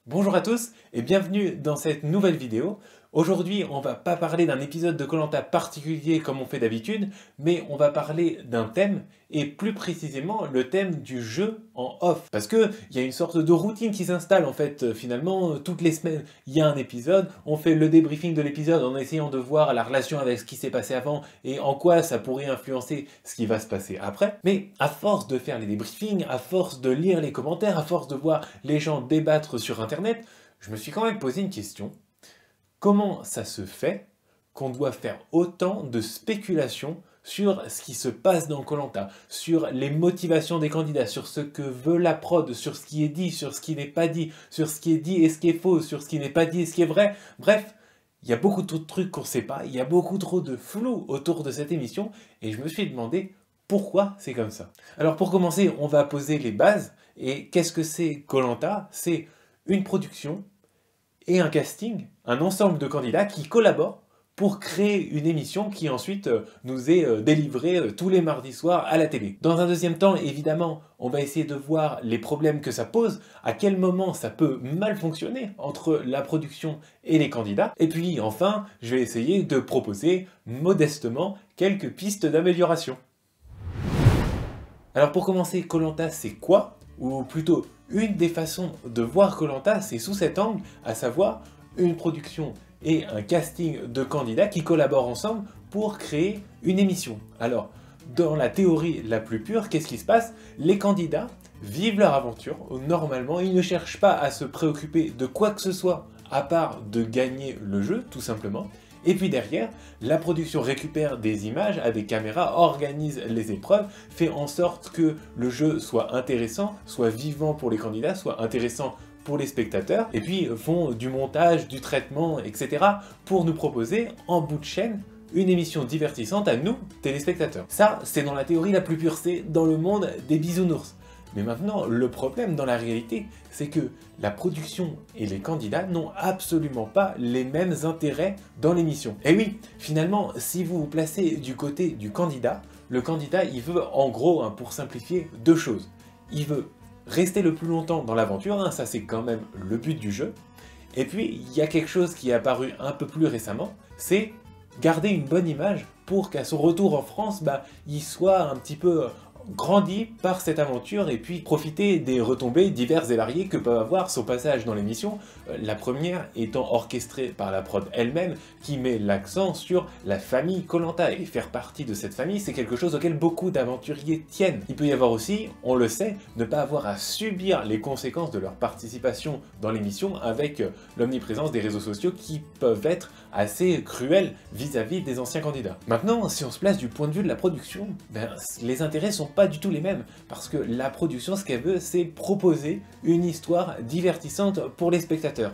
Bonjour à tous et bienvenue dans cette nouvelle vidéo. Aujourd'hui, on va pas parler d'un épisode de koh particulier comme on fait d'habitude, mais on va parler d'un thème, et plus précisément le thème du jeu en off. Parce que il y a une sorte de routine qui s'installe en fait, finalement, toutes les semaines, il y a un épisode, on fait le débriefing de l'épisode en essayant de voir la relation avec ce qui s'est passé avant et en quoi ça pourrait influencer ce qui va se passer après. Mais à force de faire les débriefings, à force de lire les commentaires, à force de voir les gens débattre sur Internet, je me suis quand même posé une question. Comment ça se fait qu'on doit faire autant de spéculations sur ce qui se passe dans koh, sur les motivations des candidats, sur ce que veut la prod, sur ce qui est dit, sur ce qui n'est pas dit, sur ce qui est dit et ce qui est faux, sur ce qui n'est pas dit et ce qui est vrai. Bref, il y a beaucoup trop de trucs qu'on ne sait pas, il y a beaucoup trop de flou autour de cette émission, et je me suis demandé pourquoi c'est comme ça. Alors pour commencer, on va poser les bases, et qu'est-ce que c'est koh? C'est une production et un casting, un ensemble de candidats qui collaborent pour créer une émission qui ensuite nous est délivrée tous les mardis soirs à la télé. Dans un deuxième temps, évidemment, on va essayer de voir les problèmes que ça pose, à quel moment ça peut mal fonctionner entre la production et les candidats. Et puis enfin, je vais essayer de proposer modestement quelques pistes d'amélioration. Alors pour commencer, koh, c'est quoi? Ou plutôt, une des façons de voir koh, c'est sous cet angle, à savoir une production et un casting de candidats qui collaborent ensemble pour créer une émission. Alors, dans la théorie la plus pure, qu'est-ce qui se passe? Les candidats vivent leur aventure, normalement, ils ne cherchent pas à se préoccuper de quoi que ce soit, à part de gagner le jeu, tout simplement. Et puis derrière, la production récupère des images à des caméras, organise les épreuves, fait en sorte que le jeu soit intéressant, soit vivant pour les candidats, soit intéressant pour les spectateurs, et puis font du montage, du traitement, etc. pour nous proposer, en bout de chaîne, une émission divertissante à nous, téléspectateurs. Ça, c'est dans la théorie la plus pure, c'est dans le monde des bisounours. Mais maintenant, le problème dans la réalité, c'est que la production et les candidats n'ont absolument pas les mêmes intérêts dans l'émission. Et oui, finalement, si vous vous placez du côté du candidat, le candidat, il veut en gros, pour simplifier, deux choses. Il veut rester le plus longtemps dans l'aventure, ça c'est quand même le but du jeu. Et puis, il y a quelque chose qui est apparu un peu plus récemment, c'est garder une bonne image pour qu'à son retour en France, il soit un petit peu grandi par cette aventure et puis profiter des retombées diverses et variées que peut avoir son passage dans l'émission, la première étant orchestrée par la prod elle-même qui met l'accent sur la famille koh, et faire partie de cette famille c'est quelque chose auquel beaucoup d'aventuriers tiennent. Il peut y avoir aussi, on le sait, ne pas avoir à subir les conséquences de leur participation dans l'émission avec l'omniprésence des réseaux sociaux qui peuvent être assez cruels vis-à-vis des anciens candidats. Maintenant, si on se place du point de vue de la production, les intérêts sont pas du tout les mêmes, parce que la production, ce qu'elle veut, c'est proposer une histoire divertissante pour les spectateurs.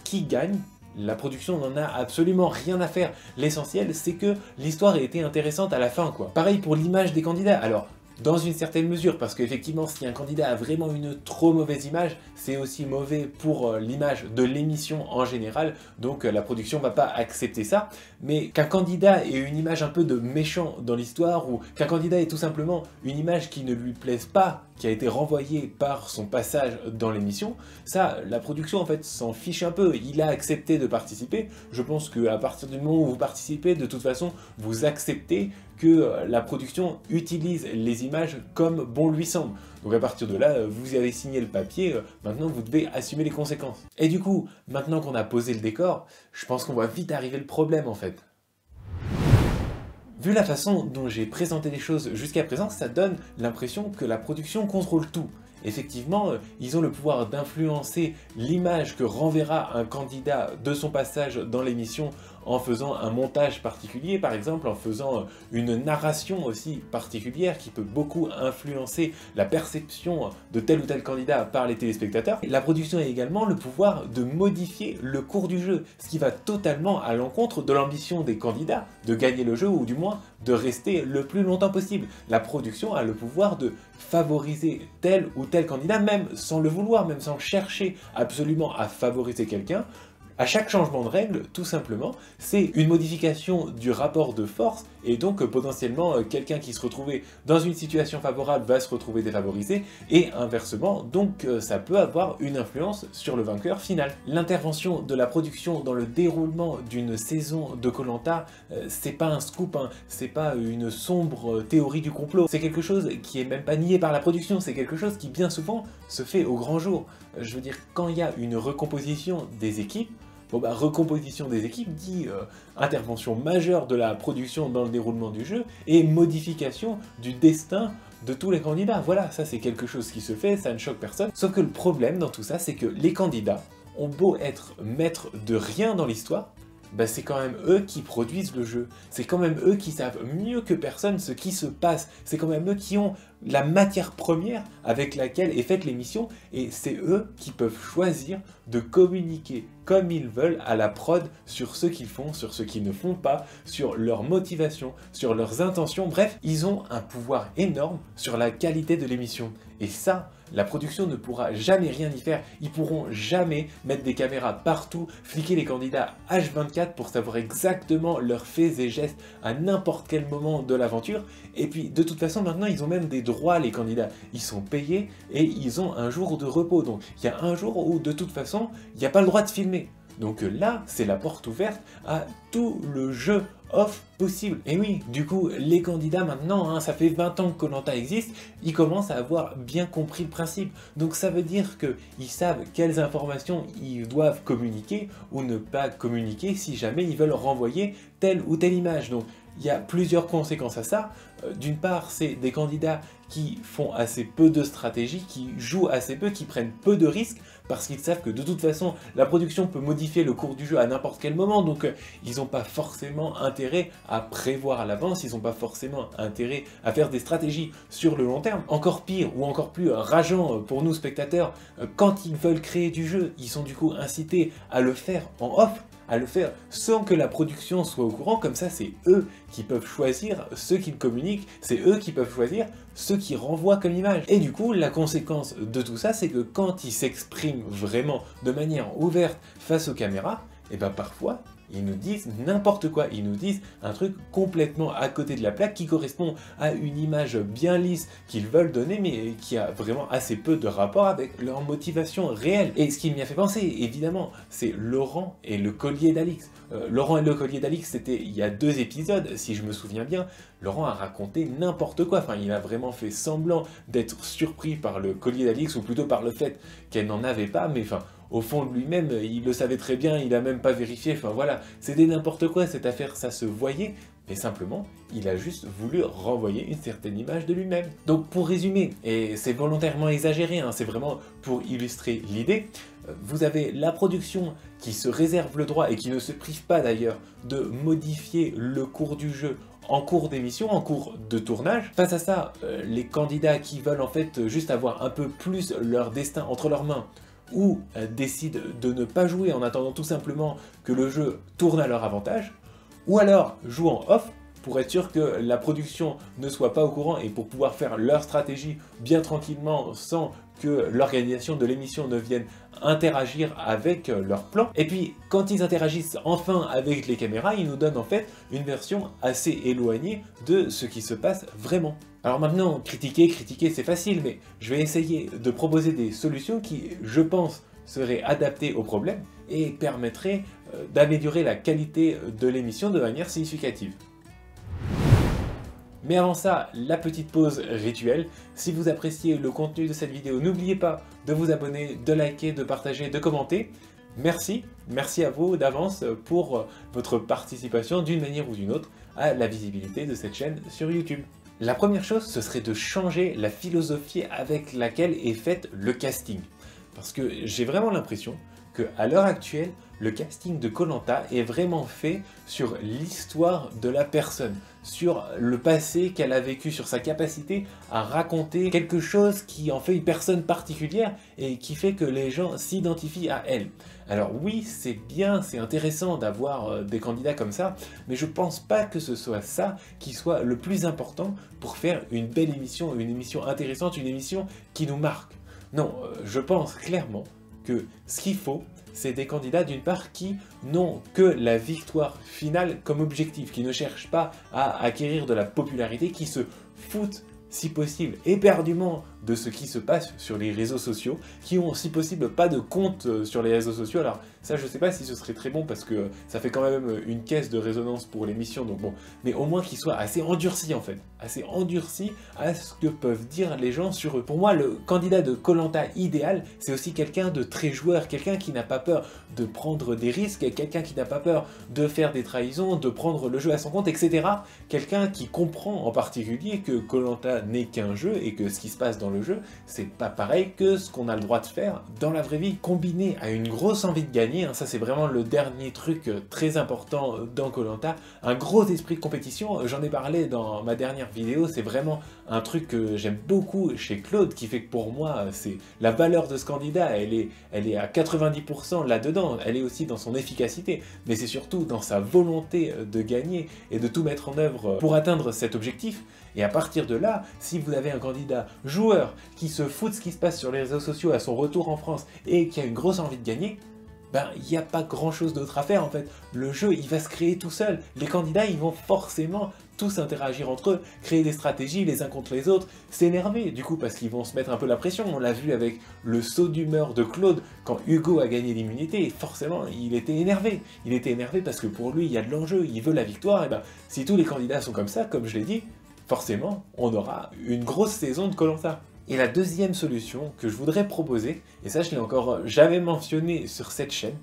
Qui gagne? La production n'en a absolument rien à faire. L'essentiel, c'est que l'histoire ait été intéressante à la fin, quoi. Pareil pour l'image des candidats. Alors, dans une certaine mesure, parce qu'effectivement, si un candidat a vraiment une trop mauvaise image, c'est aussi mauvais pour l'image de l'émission en général, donc la production va pas accepter ça. Mais qu'un candidat ait une image un peu de méchant dans l'histoire, ou qu'un candidat ait tout simplement une image qui ne lui plaise pas, qui a été renvoyée par son passage dans l'émission, ça, la production en fait s'en fiche un peu. Il a accepté de participer. Je pense qu'à partir du moment où vous participez, de toute façon, vous acceptez que la production utilise les images comme bon lui semble. Donc à partir de là, vous avez signé le papier, maintenant vous devez assumer les conséquences. Et du coup, maintenant qu'on a posé le décor, je pense qu'on va vite arriver le problème en fait. Vu la façon dont j'ai présenté les choses jusqu'à présent, ça donne l'impression que la production contrôle tout. Effectivement, ils ont le pouvoir d'influencer l'image que renverra un candidat de son passage dans l'émission en faisant un montage particulier, par exemple en faisant une narration aussi particulière qui peut beaucoup influencer la perception de tel ou tel candidat par les téléspectateurs. La production a également le pouvoir de modifier le cours du jeu, ce qui va totalement à l'encontre de l'ambition des candidats de gagner le jeu ou du moins de rester le plus longtemps possible. La production a le pouvoir de favoriser tel ou tel candidat, même sans le vouloir, même sans chercher absolument à favoriser quelqu'un. À chaque changement de règle, tout simplement, c'est une modification du rapport de force et donc potentiellement quelqu'un qui se retrouvait dans une situation favorable va se retrouver défavorisé, et inversement, donc ça peut avoir une influence sur le vainqueur final. L'intervention de la production dans le déroulement d'une saison de Koh Lanta, c'est pas un scoop, hein, c'est pas une sombre théorie du complot, c'est quelque chose qui est même pas nié par la production, c'est quelque chose qui bien souvent se fait au grand jour. Je veux dire, quand il y a une recomposition des équipes, bon bah recomposition des équipes dit intervention majeure de la production dans le déroulement du jeu et modification du destin de tous les candidats. Voilà, ça c'est quelque chose qui se fait, ça ne choque personne. Sauf que le problème dans tout ça, c'est que les candidats ont beau être maîtres de rien dans l'histoire, bah c'est quand même eux qui produisent le jeu. C'est quand même eux qui savent mieux que personne ce qui se passe. C'est quand même eux qui ont la matière première avec laquelle est faite l'émission, et c'est eux qui peuvent choisir de communiquer comme ils veulent à la prod sur ce qu'ils font, sur ce qu'ils ne font pas, sur leur motivation, sur leurs intentions. Bref, ils ont un pouvoir énorme sur la qualité de l'émission. Et ça, la production ne pourra jamais rien y faire. Ils pourront jamais mettre des caméras partout, fliquer les candidats H24 pour savoir exactement leurs faits et gestes à n'importe quel moment de l'aventure. Et puis, de toute façon, maintenant, ils ont même des droits, les candidats. Ils sont payés et ils ont un jour de repos. Donc, il y a un jour où, de toute façon, il n'y a pas le droit de filmer. Donc là, c'est la porte ouverte à tout le jeu off possible. Et oui, du coup, les candidats maintenant, hein, ça fait 20 ans que Koh Lanta existe, ils commencent à avoir bien compris le principe. Donc ça veut dire qu'ils savent quelles informations ils doivent communiquer ou ne pas communiquer si jamais ils veulent renvoyer telle ou telle image. Donc il y a plusieurs conséquences à ça. D'une part, c'est des candidats qui font assez peu de stratégie, qui jouent assez peu, qui prennent peu de risques, parce qu'ils savent que de toute façon, la production peut modifier le cours du jeu à n'importe quel moment, donc ils n'ont pas forcément intérêt à prévoir à l'avance, ils n'ont pas forcément intérêt à faire des stratégies sur le long terme. Encore pire, ou encore plus rageant pour nous spectateurs, quand ils veulent créer du jeu, ils sont du coup incités à le faire en off, à le faire sans que la production soit au courant. Comme ça, c'est eux qui peuvent choisir ce qu'ils communiquent, c'est eux qui peuvent choisir ce qu'ils renvoient comme image. Et du coup, la conséquence de tout ça, c'est que quand ils s'expriment vraiment de manière ouverte face aux caméras, et ben parfois, ils nous disent n'importe quoi, ils nous disent un truc complètement à côté de la plaque qui correspond à une image bien lisse qu'ils veulent donner, mais qui a vraiment assez peu de rapport avec leur motivation réelle. Et ce qui m'y a fait penser, évidemment, c'est Laurent et le collier d'Alix. Laurent et le collier d'Alix, c'était il y a 2 épisodes, si je me souviens bien. Laurent a raconté n'importe quoi, enfin il a vraiment fait semblant d'être surpris par le collier d'Alix, ou plutôt par le fait qu'elle n'en avait pas, mais enfin, au fond de lui-même, il le savait très bien, il a même pas vérifié, enfin voilà, c'était n'importe quoi cette affaire, ça se voyait, mais simplement, il a juste voulu renvoyer une certaine image de lui-même. Donc pour résumer, et c'est volontairement exagéré, hein, c'est vraiment pour illustrer l'idée, vous avez la production qui se réserve le droit, et qui ne se prive pas d'ailleurs, de modifier le cours du jeu en cours d'émission, en cours de tournage. Face à ça, les candidats qui veulent en fait juste avoir un peu plus leur destin entre leurs mains, ou décident de ne pas jouer en attendant tout simplement que le jeu tourne à leur avantage, ou alors jouent en off pour être sûr que la production ne soit pas au courant et pour pouvoir faire leur stratégie bien tranquillement sans que l'organisation de l'émission ne vienne interagir avec leur plan. Et puis quand ils interagissent enfin avec les caméras, ils nous donnent en fait une version assez éloignée de ce qui se passe vraiment. Alors maintenant, critiquer c'est facile, mais je vais essayer de proposer des solutions qui, je pense, seraient adaptées au problème et permettraient d'améliorer la qualité de l'émission de manière significative. Mais avant ça, la petite pause rituelle. Si vous appréciez le contenu de cette vidéo, n'oubliez pas de vous abonner, de liker, de partager, de commenter. Merci à vous d'avance pour votre participation d'une manière ou d'une autre à la visibilité de cette chaîne sur YouTube. La première chose, ce serait de changer la philosophie avec laquelle est fait le casting. Parce que j'ai vraiment l'impression qu'à l'heure actuelle, le casting de Koh Lanta est vraiment fait sur l'histoire de la personne, sur le passé qu'elle a vécu, sur sa capacité à raconter quelque chose qui en fait une personne particulière et qui fait que les gens s'identifient à elle. Alors oui, c'est bien, c'est intéressant d'avoir des candidats comme ça, mais je pense pas que ce soit ça qui soit le plus important pour faire une belle émission, une émission intéressante, une émission qui nous marque. Non, je pense clairement que ce qu'il faut, c'est des candidats d'une part qui n'ont que la victoire finale comme objectif, qui ne cherchent pas à acquérir de la popularité, qui se foutent si possible éperdument de ce qui se passe sur les réseaux sociaux, qui ont si possible pas de compte sur les réseaux sociaux. Alors ça je sais pas si ce serait très bon parce que ça fait quand même une caisse de résonance pour l'émission, donc bon, mais au moins qu'ils soient assez endurcis en fait, assez endurcis à ce que peuvent dire les gens sur eux. Pour moi le candidat de Koh-Lanta idéal, c'est aussi quelqu'un de très joueur, quelqu'un qui n'a pas peur de prendre des risques, quelqu'un qui n'a pas peur de faire des trahisons, de prendre le jeu à son compte, etc. Quelqu'un qui comprend en particulier que Koh-Lanta n'est qu'un jeu et que ce qui se passe dans le jeu, c'est pas pareil que ce qu'on a le droit de faire dans la vraie vie. Combiné à une grosse envie de gagner, hein, ça c'est vraiment le dernier truc très important dans Koh-Lanta, un gros esprit de compétition, j'en ai parlé dans ma dernière vidéo, c'est vraiment un truc que j'aime beaucoup chez Claude, qui fait que pour moi, c'est la valeur de ce candidat, elle est à 90% là-dedans, elle est aussi dans son efficacité, mais c'est surtout dans sa volonté de gagner et de tout mettre en œuvre pour atteindre cet objectif. Et à partir de là, si vous avez un candidat joueur qui se fout de ce qui se passe sur les réseaux sociaux à son retour en France et qui a une grosse envie de gagner, ben il n'y a pas grand chose d'autre à faire en fait. Le jeu il va se créer tout seul. Les candidats ils vont forcément tous interagir entre eux, créer des stratégies les uns contre les autres, s'énerver du coup parce qu'ils vont se mettre un peu la pression. On l'a vu avec le saut d'humeur de Claude quand Hugo a gagné l'immunité, et forcément il était énervé. Il était énervé parce que pour lui il y a de l'enjeu, il veut la victoire, et ben si tous les candidats sont comme ça, comme je l'ai dit, forcément, on aura une grosse saison de Koh-Lanta. Et la deuxième solution que je voudrais proposer, et ça je l'ai encore jamais mentionné sur cette chaîne,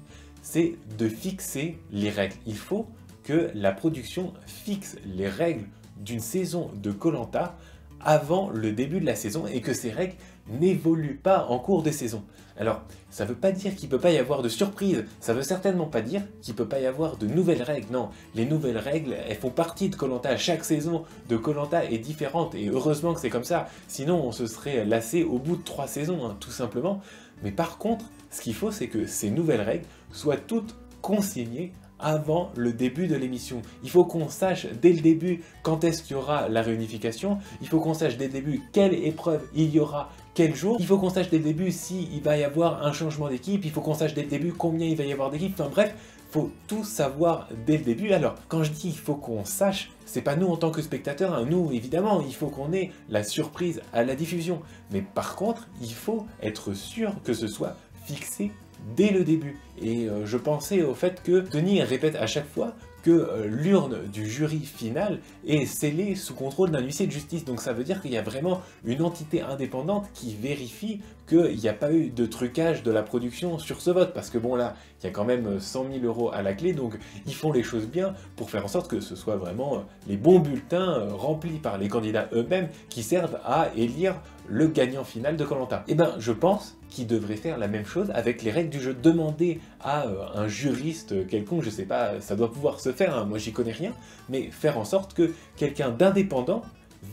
c'est de fixer les règles. Il faut que la production fixe les règles d'une saison de Koh-Lanta avant le début de la saison et que ces règles n'évoluent pas en cours de saison. Alors, ça ne veut pas dire qu'il ne peut pas y avoir de surprises, ça ne veut certainement pas dire qu'il ne peut pas y avoir de nouvelles règles, non. Les nouvelles règles, elles font partie de Koh-Lanta, chaque saison de Koh-Lanta est différente, et heureusement que c'est comme ça, sinon on se serait lassé au bout de 3 saisons, hein, tout simplement. Mais par contre, ce qu'il faut, c'est que ces nouvelles règles soient toutes consignées avant le début de l'émission. Il faut qu'on sache dès le début quand est-ce qu'il y aura la réunification, il faut qu'on sache dès le début quelle épreuve il y aura quel jour, il faut qu'on sache dès le début s'il va y avoir un changement d'équipe, il faut qu'on sache dès le début combien il va y avoir d'équipes, enfin bref, il faut tout savoir dès le début. Alors, quand je dis il faut qu'on sache, c'est pas nous en tant que spectateurs, hein. Nous évidemment, il faut qu'on ait la surprise à la diffusion, mais par contre, il faut être sûr que ce soit fixé dès le début. Et je pensais au fait que Denis répète à chaque fois que l'urne du jury final est scellée sous contrôle d'un huissier de justice. Donc ça veut dire qu'il y a vraiment une entité indépendante qui vérifie qu'il n'y a pas eu de trucage de la production sur ce vote. Parce que bon là, il y a quand même 100 000 € à la clé, donc ils font les choses bien pour faire en sorte que ce soit vraiment les bons bulletins remplis par les candidats eux-mêmes qui servent à élire le gagnant final de Koh-Lanta. Et ben je pense qu'ils devraient faire la même chose avec les règles du jeu. Demander à un juriste quelconque, je sais pas, ça doit pouvoir se faire, hein, moi j'y connais rien, mais faire en sorte que quelqu'un d'indépendant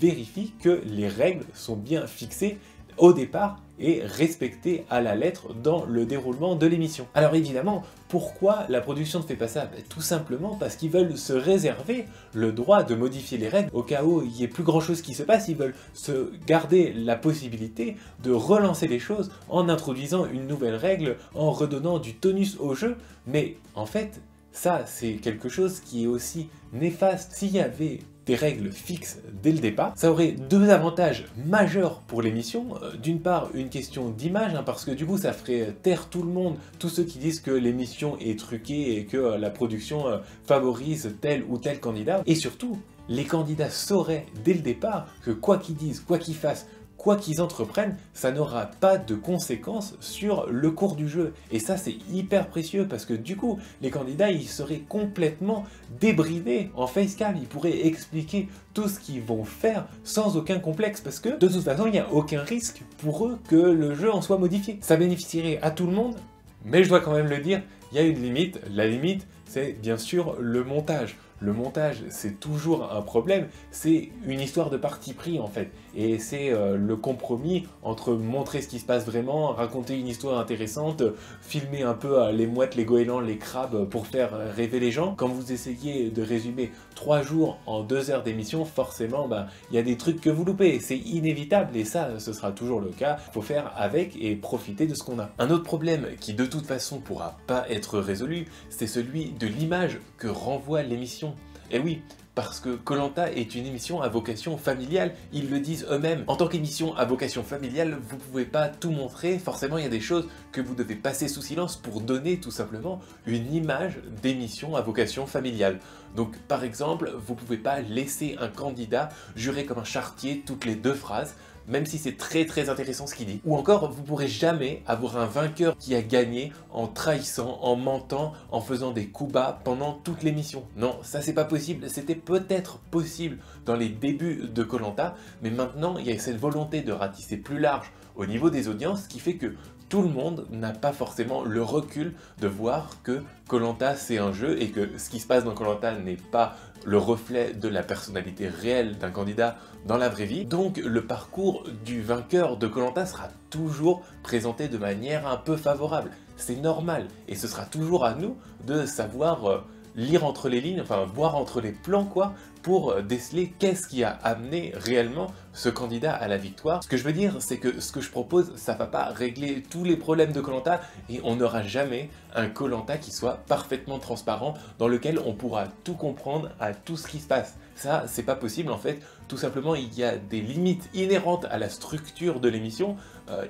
vérifie que les règles sont bien fixées au départ et respectées à la lettre dans le déroulement de l'émission. Alors évidemment, pourquoi la production ne fait pas ça? Tout simplement parce qu'ils veulent se réserver le droit de modifier les règles au cas où il n'y ait plus grand chose qui se passe. Ils veulent se garder la possibilité de relancer les choses en introduisant une nouvelle règle, en redonnant du tonus au jeu. Mais en fait, ça c'est quelque chose qui est aussi néfaste. S'il y avait des règles fixes dès le départ, ça aurait deux avantages majeurs pour l'émission. D'une part, une question d'image, hein, parce que du coup ça ferait taire tout le monde, tous ceux qui disent que l'émission est truquée et que la production favorise tel ou tel candidat. Et surtout, les candidats sauraient dès le départ que quoi qu'ils disent, quoi qu'ils fassent, quoi qu'ils entreprennent, ça n'aura pas de conséquences sur le cours du jeu. Et ça, c'est hyper précieux parce que du coup, les candidats, ils seraient complètement débridés en facecam. Ils pourraient expliquer tout ce qu'ils vont faire sans aucun complexe parce que de toute façon, il n'y a aucun risque pour eux que le jeu en soit modifié. Ça bénéficierait à tout le monde, mais je dois quand même le dire, il y a une limite. La limite, c'est bien sûr le montage. Le montage, c'est toujours un problème, c'est une histoire de parti pris en fait. Et c'est le compromis entre montrer ce qui se passe vraiment, raconter une histoire intéressante, filmer un peu les mouettes, les goélands, les crabes pour faire rêver les gens. Quand vous essayez de résumer 3 jours en 2 heures d'émission, forcément, il y a des trucs que vous loupez. C'est inévitable et ça, ce sera toujours le cas. Il faut faire avec et profiter de ce qu'on a. Un autre problème qui de toute façon pourra pas être résolu, c'est celui de l'image que renvoie l'émission. Et oui, parce que koh Lanta est une émission à vocation familiale, ils le disent eux-mêmes. En tant qu'émission à vocation familiale, vous pouvez pas tout montrer, forcément il y a des choses que vous devez passer sous silence pour donner tout simplement une image d'émission à vocation familiale. Donc par exemple, vous pouvez pas laisser un candidat jurer comme un charretier toutes les 2 phrases, même si c'est très intéressant ce qu'il dit. Ou encore, vous pourrez jamais avoir un vainqueur qui a gagné en trahissant, en mentant, en faisant des coups bas pendant toute l'émission. Non, ça c'est pas possible. C'était peut-être possible dans les débuts de koh Lanta, mais maintenant il y a cette volonté de ratisser plus large au niveau des audiences qui fait que tout le monde n'a pas forcément le recul de voir que koh Lanta c'est un jeu et que ce qui se passe dans koh Lanta n'est pas le reflet de la personnalité réelle d'un candidat dans la vraie vie. Donc le parcours du vainqueur de koh Lanta sera toujours présenté de manière un peu favorable. C'est normal et ce sera toujours à nous de savoir lire entre les lignes, enfin voir entre les plans quoi, pour déceler qu'est-ce qui a amené réellement ce candidat à la victoire. Ce que je veux dire, c'est que ce que je propose, ça va pas régler tous les problèmes de koh Lanta et on n'aura jamais un koh Lanta qui soit parfaitement transparent, dans lequel on pourra tout comprendre à tout ce qui se passe. Ça, c'est pas possible en fait. Tout simplement, il y a des limites inhérentes à la structure de l'émission.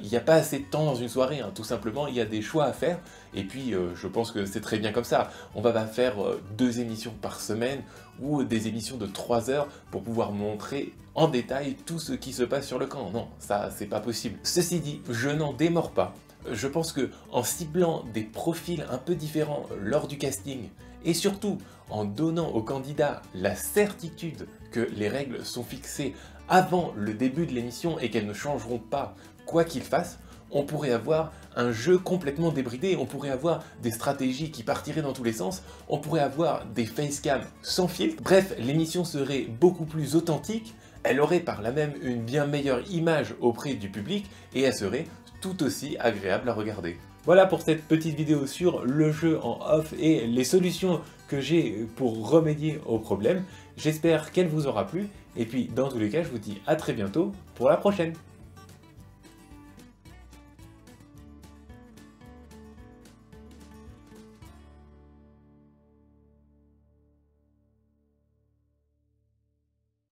Il n'y a pas assez de temps dans une soirée, hein. Tout simplement, il y a des choix à faire. Et puis, je pense que c'est très bien comme ça. On va pas faire 2 émissions par semaine ou des émissions de 3 heures pour pouvoir montrer en détail tout ce qui se passe sur le camp. Non, ça, c'est pas possible. Ceci dit, je n'en démords pas. Je pense que en ciblant des profils un peu différents lors du casting, et surtout en donnant aux candidats la certitude que les règles sont fixées avant le début de l'émission et qu'elles ne changeront pas quoi qu'ils fassent, on pourrait avoir un jeu complètement débridé, on pourrait avoir des stratégies qui partiraient dans tous les sens, on pourrait avoir des facecams sans filtre. Bref, l'émission serait beaucoup plus authentique, elle aurait par là même une bien meilleure image auprès du public et elle serait tout aussi agréable à regarder. Voilà pour cette petite vidéo sur le jeu en off et les solutions que j'ai pour remédier au problème. J'espère qu'elle vous aura plu et puis dans tous les cas je vous dis à très bientôt pour la prochaine.